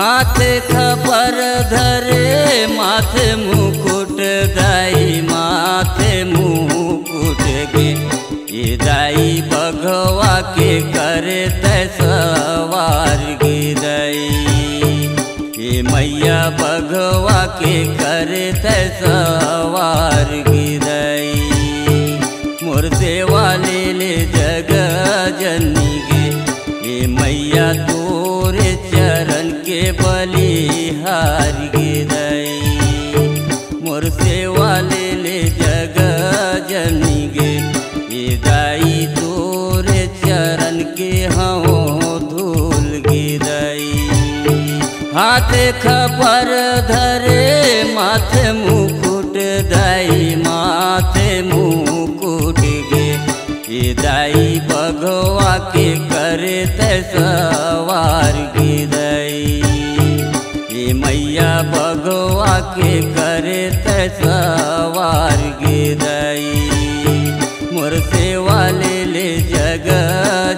हाथ खपर धरे माथे मुकुट दाई माथे मुकुट गे ये दाई बघवा के करे सवार गे दाई ये मैया बघवा के करे सवार गे दाई मोर सेवा ले जग जननी गे ये मैया तोरे चरण के बलिहार गे दाई मोर सेवा ले जग जननी गे ये दाई तोरे चरण के हाँ धूल गे दाई हाथ खपर धरे माथे मुकुट दाई माथे मुकुट गे ये दाई बघवा के करे सवार गे दाई ये मैया बघवा के करे सवार गे दाई मोर सेवा ले जग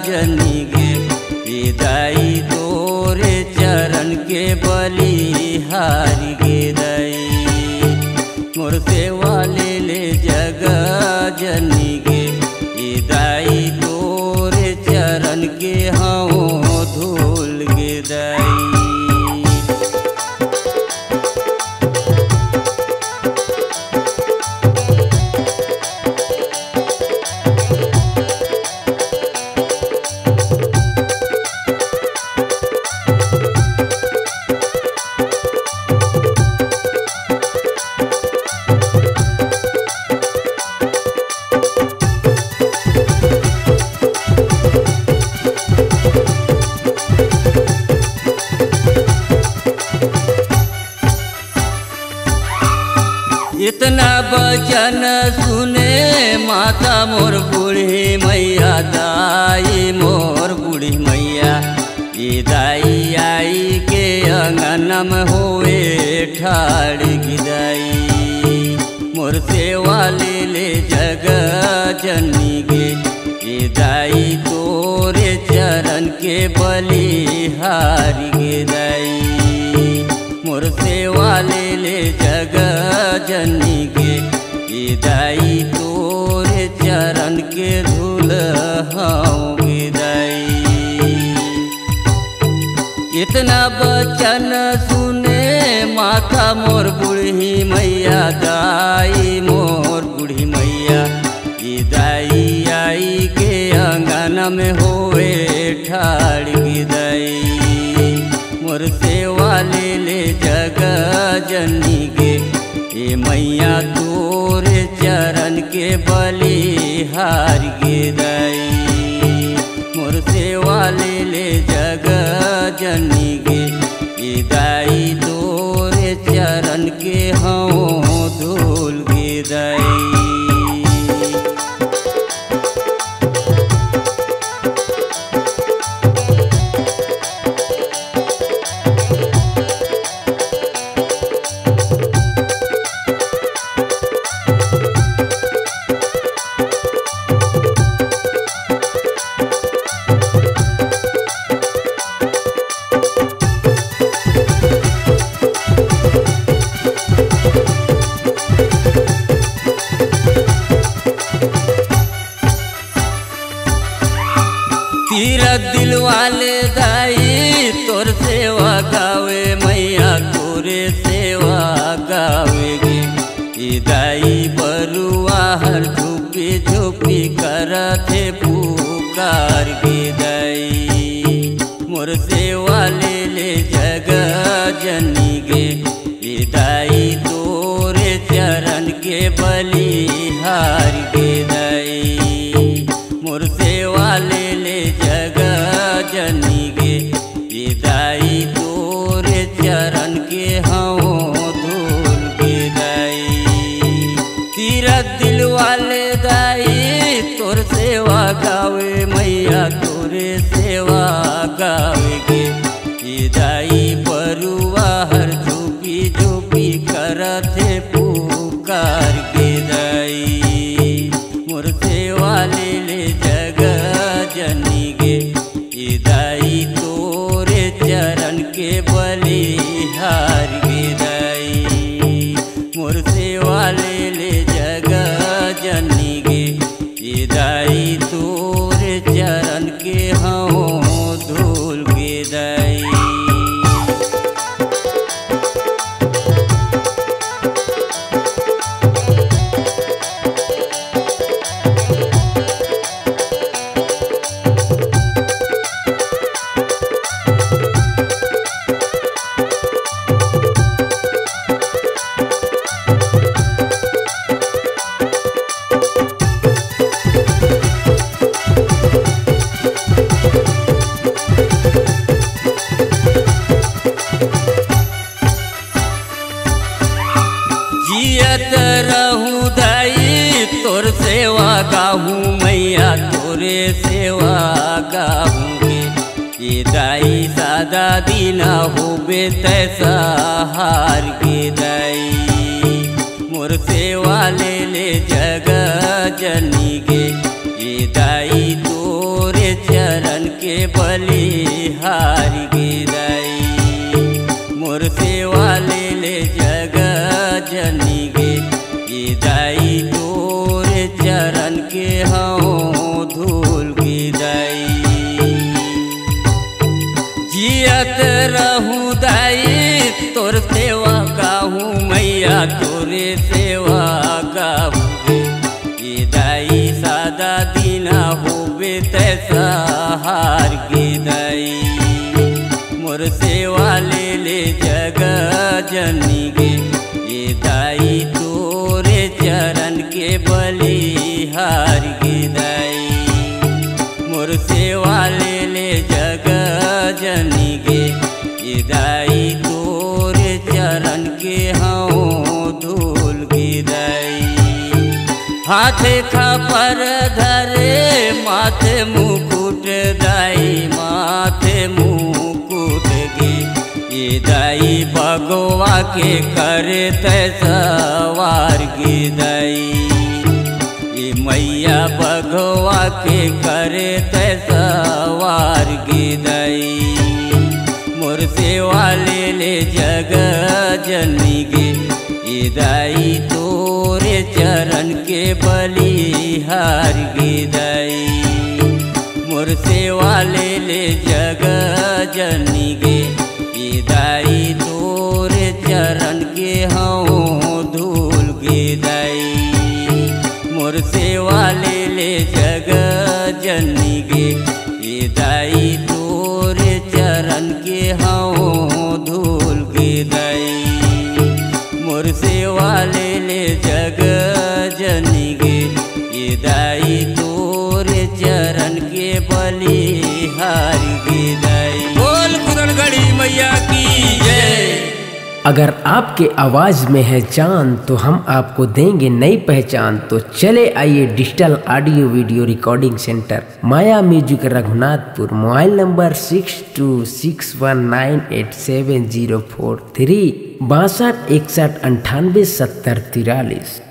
जननी गे ये दाई तोरे चरण के बलिहार गे दाई मोर सेवा ले जग जननी गे ये दाई तोरे चरण के हाँ धूल गे दाई। इतना बचन सुने माता मोर बूढ़ी मैया दाई मोर बूढ़ी मैया ये दाई आई के अंगन में होए ठाड़ गिदाई मोर सेवा ले जग जननी गे ये दाई तोरे चरण के बलिहार गे दाई मोर सेवा ले जग जननी गे ये दाई तोरे चरण के धूल हाँ गे दाई इतना बचन सुने माता मोर बूढ़ी मैया दाई मोर बूढ़ी मैया ये दाई आई के अंगन में होए ठाड़ गे दाई मोर सेवा ले जग जननी गे ये मैया तोरे चरण के बलिहार गे दाई मोर सेवा ले जग जननी गे ये दाई तोरे चरण के हाँ धूल गे दाई। तीरथ दिल वाले दाई तोर सेवा गावे मैया तोरे सेवा गावेगे ये दाई बरुआ हर झुपी झुपी करथे पुकार गे दाई मोर सेवा ले जग जननी गे ये दाई तोरे चरण के बलिहार गे दाई मोर सेवा ले जग जननी गे ये दाई तोरे चरण के हाँ धूल गे दाई तीरथ दिल वाले दाई तोर सेवा गावे मैया तोरे सेवा गावे गे ये दाई बरुआ हर झुपी झुपी करथे पुकार गे दाई मोर सेवा ले जग जननी गे ये दाई तोरे चरण के बलि दाई तोर चरण के हाँ धूल के दाई। जियत रहूं दाई तोर सेवा गाहूँ मैया तोरे सेवा गाहूँगे। ये दाई सादा दीना होबे तैसा हार के दाई मोर सेवा ले जग जनी गे। ये दाई तोरे चरण के बलि हार गे दाई मोर सेवा ले जग जनी गे। ये दाई तोर चरण के हाँ धूल के दाई। जियत रहूं दाई तोर सेवा गाहूँ मैया तोरे सेवा गाहूँ। ये दाई सादा दीना होबे तैसा हार गे दाई मोर सेवा ले जग जनी गे। ये दाई तोरे चरण के बलि हार गे दाई मोर सेवा ले जग जनी गे। ये दाई तोरे चरण के हाँ धूल गे दाई। हाथे खापर धरे माथे मुकुट दाई माथे मुकुट गे। ये दाई भगवा के करे तैसवार गे दाई। ये मैया भगवा के करे तैसवार गे दाई मोर सेवा ले जग जनी गे। ये दाई तोरे चरण के बलि हार गे दाई मोर सेवा ले जग जनी गे। ये दाई तोरे चरण के हाँ धूल गे दाई मोर सेवा ले जग जनी गे। ये दाई तोरे चरण के हाँ धूल गे दाई मोर सेवा ले जग जनी गे। ये दाई तोरे चरण के बलि हार गे दाई। बोल पूरनगढ़ी मैया की जय। अगर आपके आवाज में है जान तो हम आपको देंगे नई पहचान। तो चले आइए digital audio video recording centre Maya music Raghunathpur. Mobile number 6261987043 62 61 98 70 43।